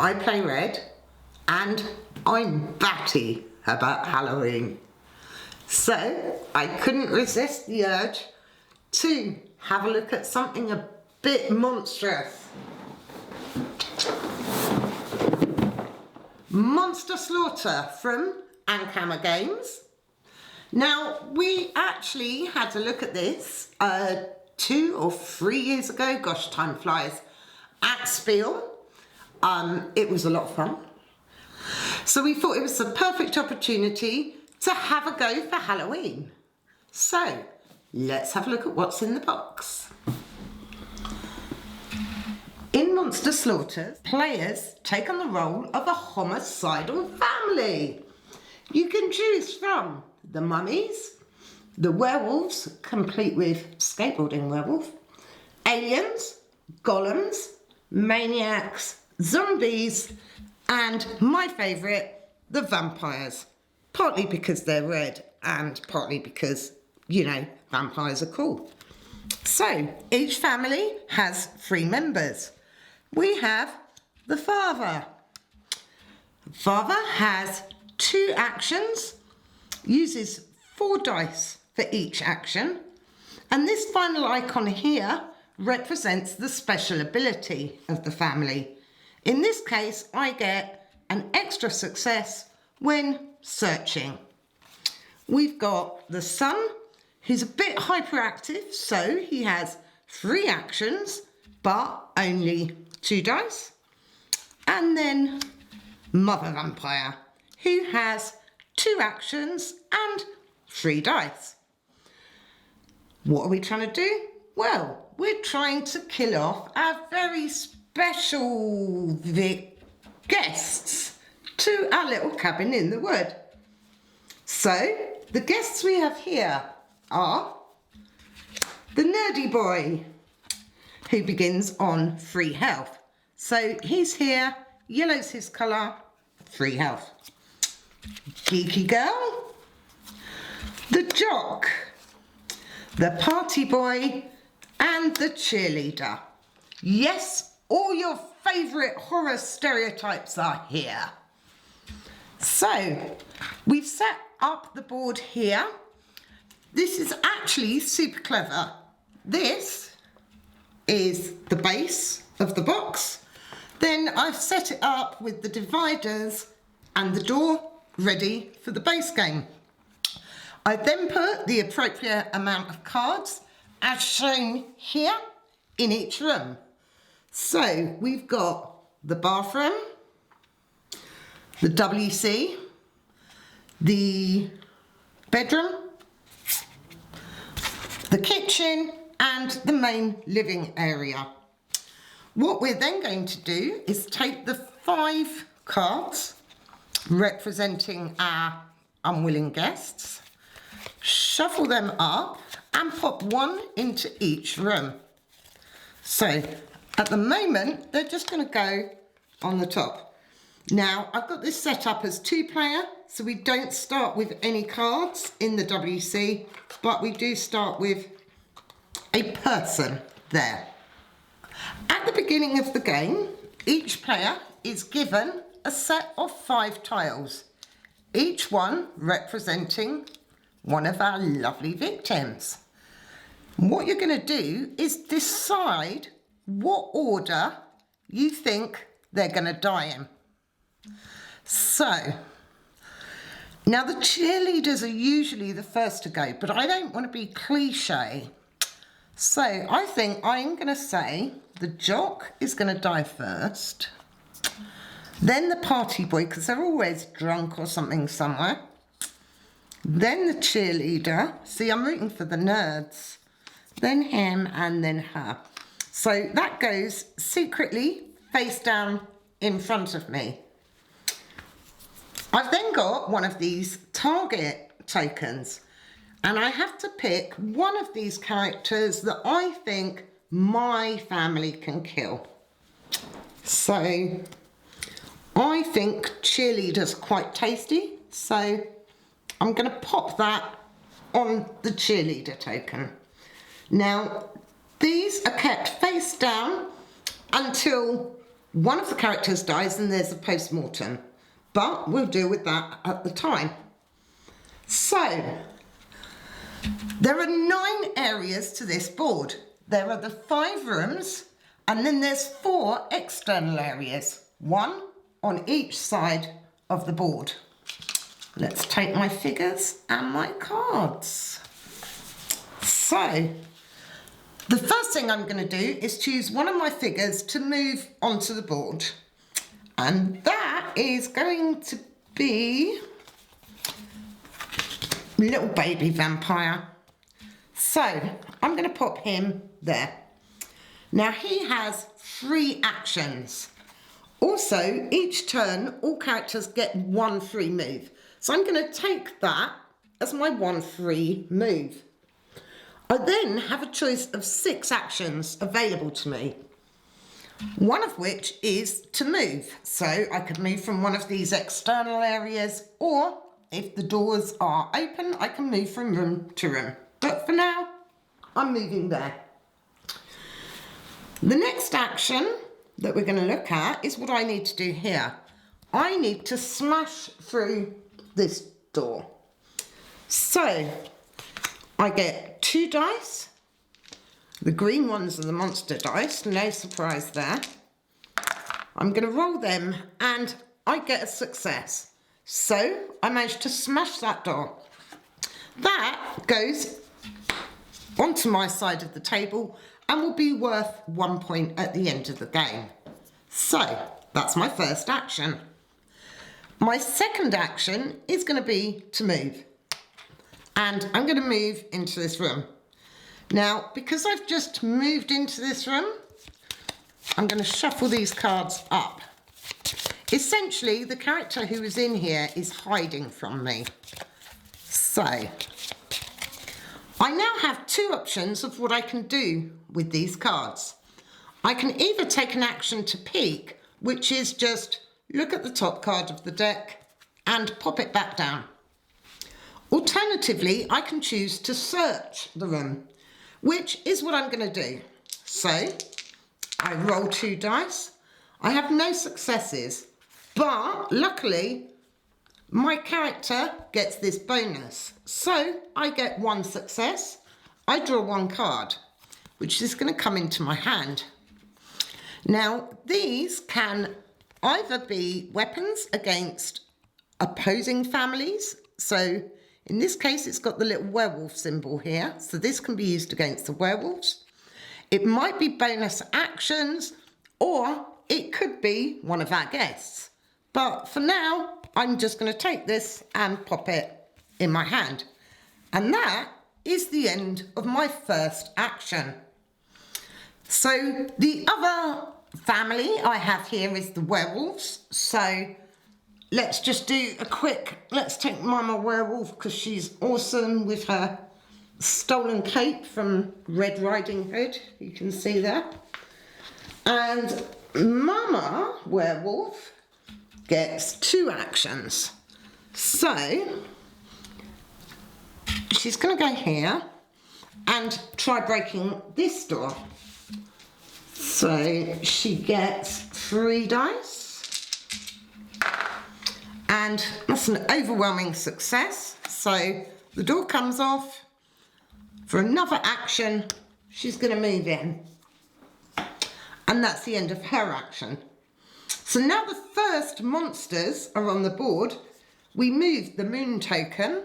I play red and I'm batty about Halloween. So I couldn't resist the urge to have a look at something a bit monstrous. Monster Slaughter from Ankama Games. Now, we actually had a look at this 2 or 3 years ago, gosh, time flies, at Spiel. It was a lot of fun. So we thought it was the perfect opportunity to have a go for Halloween. So, let's have a look at what's in the box. In Monster Slaughter, players take on the role of a homicidal family. You can choose from the mummies, the werewolves, complete with skateboarding werewolf, aliens, golems, maniacs, zombies, and my favourite, the vampires. Partly because they're red and partly because, you know, vampires are cool. So, each family has 3 members. We have the father. Father has 2 actions, uses 4 dice for each action, and this final icon here represents the special ability of the family. In this case, I get an extra success when searching. We've got the son, who's a bit hyperactive, so he has 3 actions, but only 2 dice. And then Mother Vampire, who has 2 actions and 3 dice. What are we trying to do? Well, we're trying to kill off our very special guests to our little cabin in the wood. So, the guests we have here are the nerdy boy, who begins on 3 health. So he's here, yellow's his colour, 3 health. Geeky girl, the jock, the party boy, and the cheerleader. Yes, all your favourite horror stereotypes are here. So, we've set up the board here. This is actually super clever. This is the base of the box. Then I've set it up with the dividers and the door ready for the base game. I then put the appropriate amount of cards as shown here in each room. So we've got the bathroom, the WC, the bedroom, the kitchen, and the main living area. What we're then going to do is take the 5 cards representing our unwilling guests, shuffle them up and pop 1 into each room. So at the moment, they're just going to go on the top. Now, I've got this set up as 2-player, so we don't start with any cards in the WC, but we do start with a person there. At the beginning of the game, each player is given a set of 5 tiles, each one representing one of our lovely victims. What you're going to do is decide what order you think they're going to die in. So, now the cheerleaders are usually the first to go, but I don't want to be cliche. So I think I'm going to say the jock is going to die first, then the party boy, because they're always drunk or something somewhere, then the cheerleader, see I'm rooting for the nerds, then him and then her. So that goes secretly face down in front of me. I've then got one of these target tokens, and I have to pick one of these characters that I think my family can kill. So I think cheerleader's quite tasty, so I'm going to pop that on the cheerleader token. Now, these are kept face down until one of the characters dies and there's a post-mortem, but we'll deal with that at the time. So, there are 9 areas to this board. There are the 5 rooms, and then there's 4 external areas, 1 on each side of the board. Let's take my figures and my cards. So, the first thing I'm going to do is choose one of my figures to move onto the board. And that is going to be little baby vampire. So, I'm going to pop him there. Now, he has 3 actions. Also, each turn, all characters get 1 free move. So I'm going to take that as my 1 free move. I then have a choice of 6 actions available to me, one of which is to move. So I could move from one of these external areas, or if the doors are open, I can move from room to room. But for now, I'm moving there. The next action that we're going to look at is what I need to do here. I need to smash through this door. So I get 2 dice. The green ones are the monster dice, no surprise there. I'm going to roll them and I get a success. So I managed to smash that door. That goes onto my side of the table and will be worth 1 point at the end of the game. So that's my first action. My second action is going to be to move. And I'm going to move into this room. Now, because I've just moved into this room, I'm going to shuffle these cards up. Essentially, the character who is in here is hiding from me. So, I now have 2 options of what I can do with these cards. I can either take an action to peek, which is just look at the top card of the deck and pop it back down. Alternatively, I can choose to search the room, which is what I'm going to do. So, I roll 2 dice. I have no successes, but luckily, my character gets this bonus. So, I get 1 success. I draw 1 card, which is going to come into my hand. Now, these can either be weapons against opposing families. So, in this case, it's got the little werewolf symbol here. So this can be used against the werewolves. It might be bonus actions, or it could be one of our guests. But for now, I'm just going to take this and pop it in my hand. And that is the end of my first action. So the other family I have here is the werewolves. So let's just do a quick, let's take Mama Werewolf because she's awesome with her stolen cape from Red Riding Hood. You can see that. And Mama Werewolf gets 2 actions. So she's going to go here and try breaking this door. So she gets 3 dice. And that's an overwhelming success. So the door comes off. For another action, she's going to move in. And that's the end of her action. So now the first monsters are on the board. We move the moon token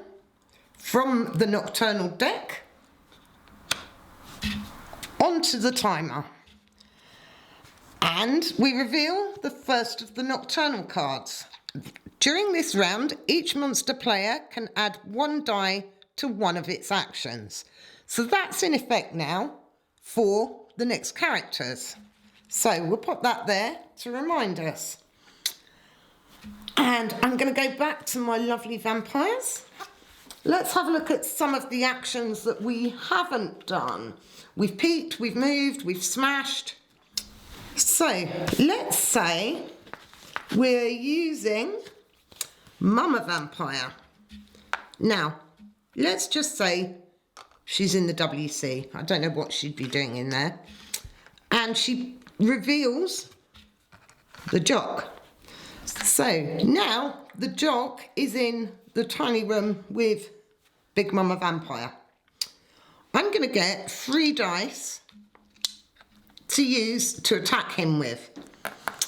from the nocturnal deck onto the timer. And we reveal the first of the nocturnal cards. During this round, each monster player can add 1 die to one of its actions. So that's in effect now for the next characters. So we'll put that there to remind us. And I'm going to go back to my lovely vampires. Let's have a look at some of the actions that we haven't done. We've peeked, we've moved, we've smashed. So let's say we're using Mama Vampire. Now, let's just say she's in the WC. I don't know what she'd be doing in there. And she reveals the jock. So now the jock is in the tiny room with Big Mama Vampire. I'm going to get 3 dice to use to attack him with.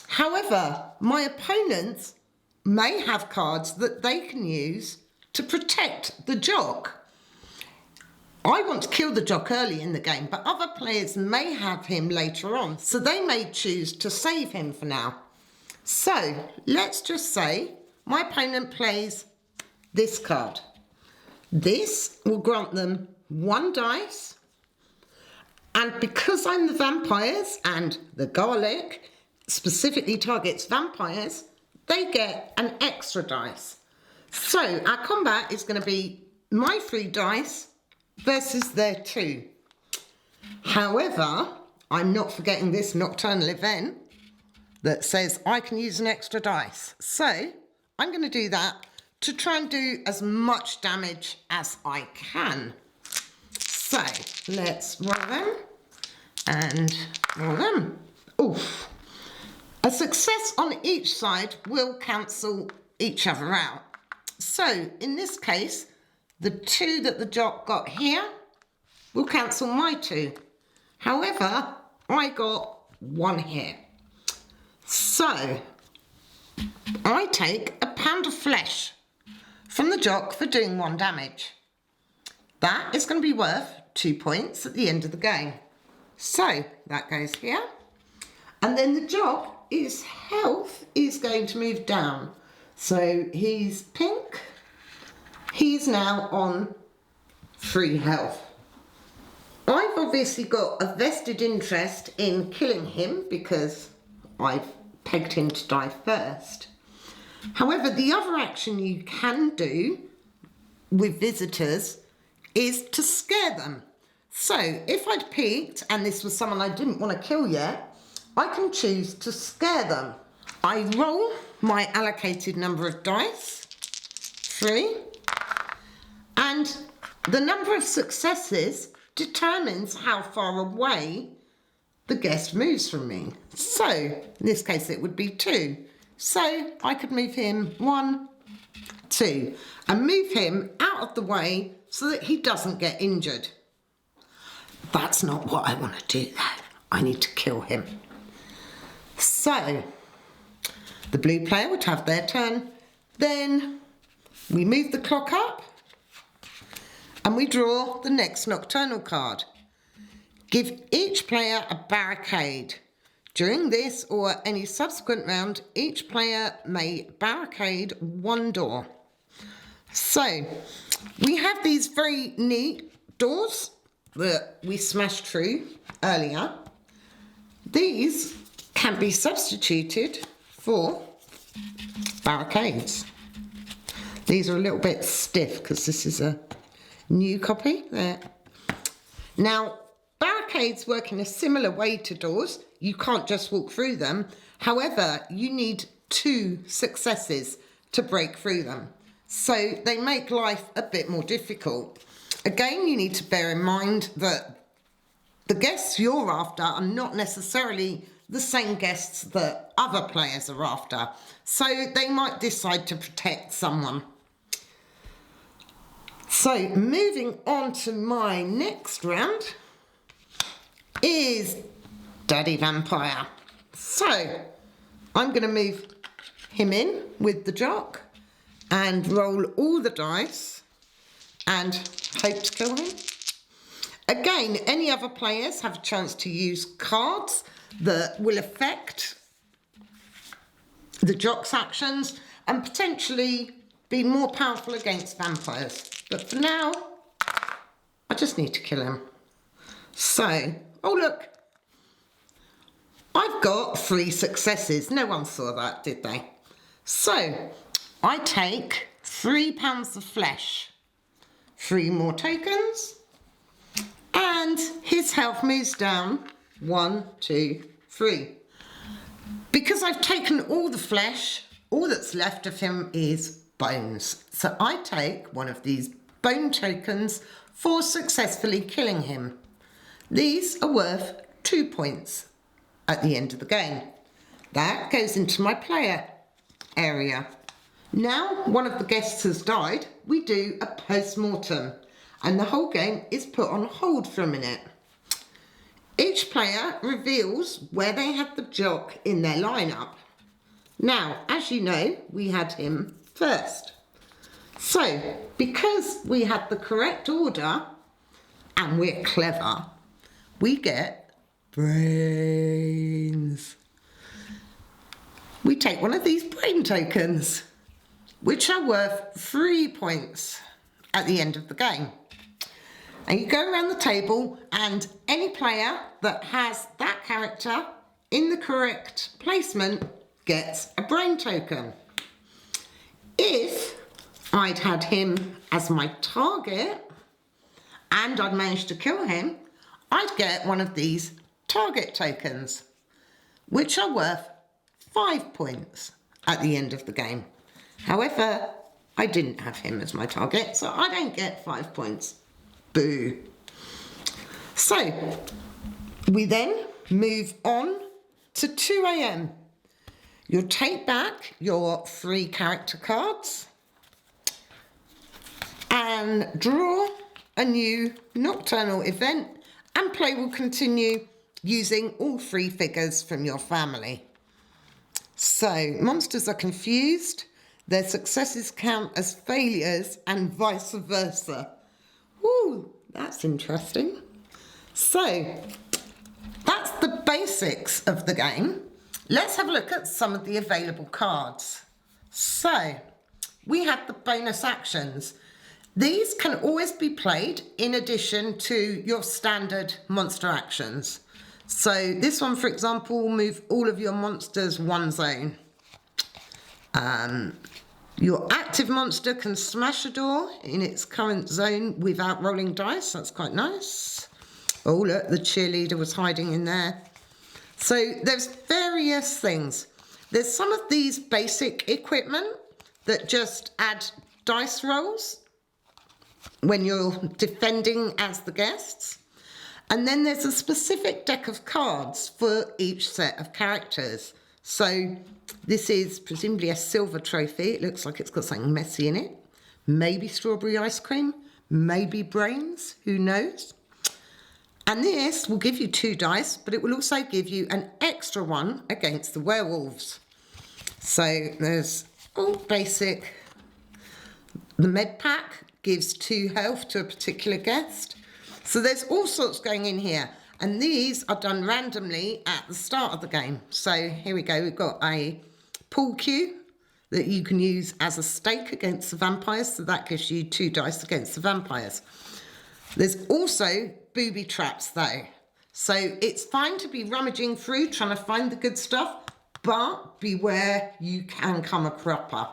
However, my opponents may have cards that they can use to protect the jock. I want to kill the jock early in the game, but other players may have him later on, so they may choose to save him for now. So let's just say my opponent plays this card. This will grant them 1 dice, and because I'm the vampires and the garlic specifically targets vampires, they get an extra dice. So our combat is going to be my 3 dice versus their 2. However, I'm not forgetting this nocturnal event that says I can use an extra dice. So I'm going to do that to try and do as much damage as I can. So let's roll them and roll them. Oof. A success on each side will cancel each other out. So in this case, the 2 that the jock got here will cancel my 2. However, I got 1 here. So I take a pound of flesh from the jock for doing 1 damage. That is going to be worth 2 points at the end of the game. So that goes here. And then the jock, his health is going to move down. So he's pink. He's now on 3 health. I've obviously got a vested interest in killing him because I've pegged him to die first. However, the other action you can do with visitors is to scare them. So if I'd peeked and this was someone I didn't want to kill yet, I can choose to scare them. I roll my allocated number of dice, 3, and the number of successes determines how far away the guest moves from me. So in this case it would be 2. So I could move him 1, 2 and move him out of the way so that he doesn't get injured. That's not what I want to do though. I need to kill him. So the blue player would have their turn. Then we move the clock up and we draw the next nocturnal card. Give each player a barricade. During this or any subsequent round, each player may barricade 1 door. So we have these very neat doors that we smashed through earlier. These can be substituted for barricades. These are a little bit stiff because this is a new copy there. Now, barricades work in a similar way to doors. You can't just walk through them. However, you need 2 successes to break through them. So they make life a bit more difficult. Again, you need to bear in mind that the guests you're after are not necessarily the same guests that other players are after. So they might decide to protect someone. So moving on to my next round is Daddy Vampire. So I'm going to move him in with the jock and roll all the dice and hope to kill him. Again, any other players have a chance to use cards that will affect the jock's actions and potentially be more powerful against vampires. But for now, I just need to kill him. So, oh look, I've got 3 successes. No one saw that, did they? So, I take 3 pounds of flesh, 3 more tokens, and his health moves down 1, 2, 3. Because I've taken all the flesh, all that's left of him is bones. So I take one of these bone tokens for successfully killing him. These are worth 2 points at the end of the game. That goes into my player area. Now one of the guests has died, we do a post-mortem and the whole game is put on hold for a minute. Each player reveals where they had the jock in their lineup. Now, as you know, we had him first. So, because we had the correct order and we're clever, we get brains. We take one of these brain tokens, which are worth 3 points at the end of the game. And you go around the table and any player that has that character in the correct placement gets a brain token. If I'd had him as my target and I'd managed to kill him, I'd get one of these target tokens, which are worth 5 points at the end of the game. However, I didn't have him as my target, so I don't get 5 points. Boo. So, we then move on to 2 AM. You'll take back your 3 character cards and draw a new nocturnal event, and play will continue using all 3 figures from your family. So, monsters are confused, their successes count as failures and vice versa. Woo, that's interesting. So, that's the basics of the game. Let's have a look at some of the available cards. So, we have the bonus actions. These can always be played in addition to your standard monster actions. So this one, for example, will move all of your monsters 1 zone. Your active monster can smash a door in its current zone without rolling dice. That's quite nice. Oh, look, the cheerleader was hiding in there. So there's various things. There's some of these basic equipment that just add dice rolls when you're defending as the guests. And then there's a specific deck of cards for each set of characters. So this is presumably a silver trophy. It looks like it's got something messy in it. Maybe strawberry ice cream, maybe brains, who knows? And this will give you 2 dice, but it will also give you an extra one against the werewolves. So there's all basic. The med pack gives 2 health to a particular guest. So there's all sorts going in here. And these are done randomly at the start of the game. So here we go, we've got a pool cue that you can use as a stake against the vampires. So that gives you 2 dice against the vampires. There's also booby traps though. So it's fine to be rummaging through, trying to find the good stuff, but beware, you can come a cropper.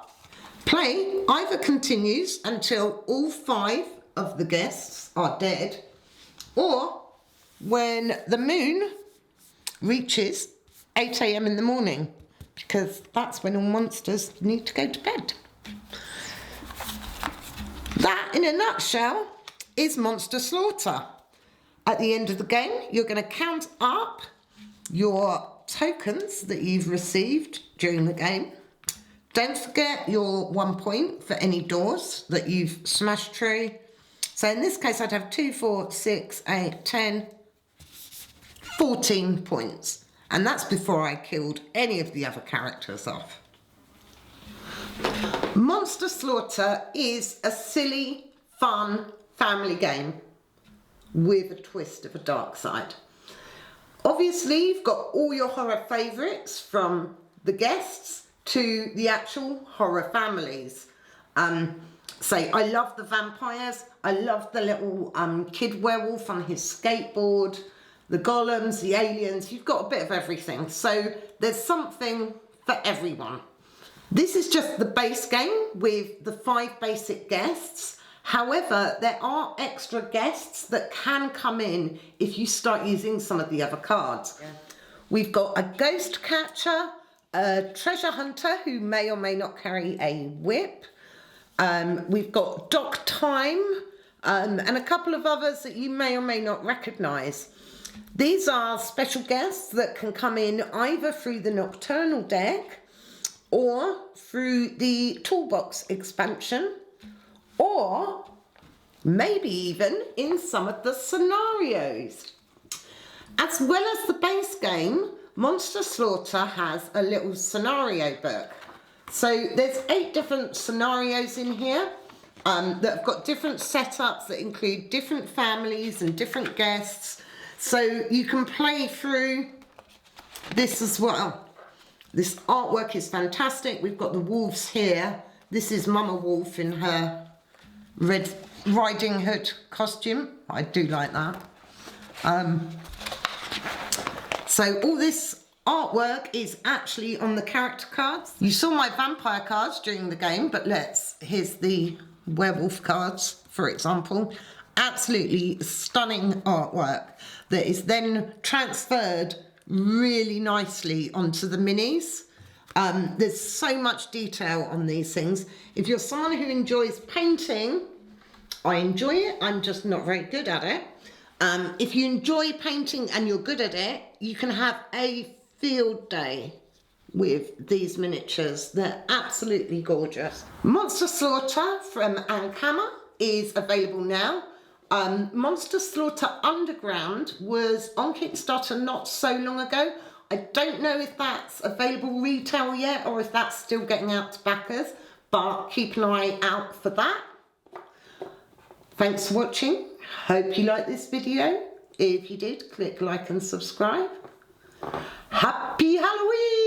Play either continues until all 5 of the guests are dead, or when the moon reaches 8 AM in the morning, because that's when all monsters need to go to bed. That, in a nutshell, is Monster Slaughter. At the end of the game, you're going to count up your tokens that you've received during the game. Don't forget your 1 point for any doors that you've smashed through. So in this case, I'd have 2, 4, 6, 8, 10, 14 points. And that's before I killed any of the other characters off. Monster Slaughter is a silly, fun family game with a twist of a dark side. Obviously, you've got all your horror favourites, from the guests to the actual horror families. Say, I love the vampires, I love the little kid werewolf on his skateboard, the golems, the aliens, you've got a bit of everything. So there's something for everyone. This is just the base game with the 5 basic guests. However, there are extra guests that can come in if you start using some of the other cards. Yeah. We've got a ghost catcher, a treasure hunter who may or may not carry a whip. We've got Doc Time, and a couple of others that you may or may not recognise. These are special guests that can come in either through the Nocturnal deck or through the Toolbox expansion, or maybe even in some of the scenarios. As well as the base game, Monster Slaughter has a little scenario book. So there's 8 different scenarios in here that have got different setups that include different families and different guests. So you can play through this as well. This artwork is fantastic. We've got the wolves here. This is Mama Wolf in her Red Riding Hood costume. I do like that. So all this artwork is actually on the character cards. You saw my vampire cards during the game, but here's the werewolf cards, for example. Absolutely stunning artwork that is then transferred really nicely onto the minis. There's so much detail on these things. If you're someone who enjoys painting, I enjoy it, I'm just not very good at it. If you enjoy painting and you're good at it, you can have a field day with these miniatures. They're absolutely gorgeous. Monster Slaughter from Ankama is available now. Monster Slaughter Underground was on Kickstarter not so long ago. I don't know if that's available retail yet or if that's still getting out to backers, but keep an eye out for that. Thanks for watching. Hope you liked this video. If you did, click like and subscribe. Happy Halloween!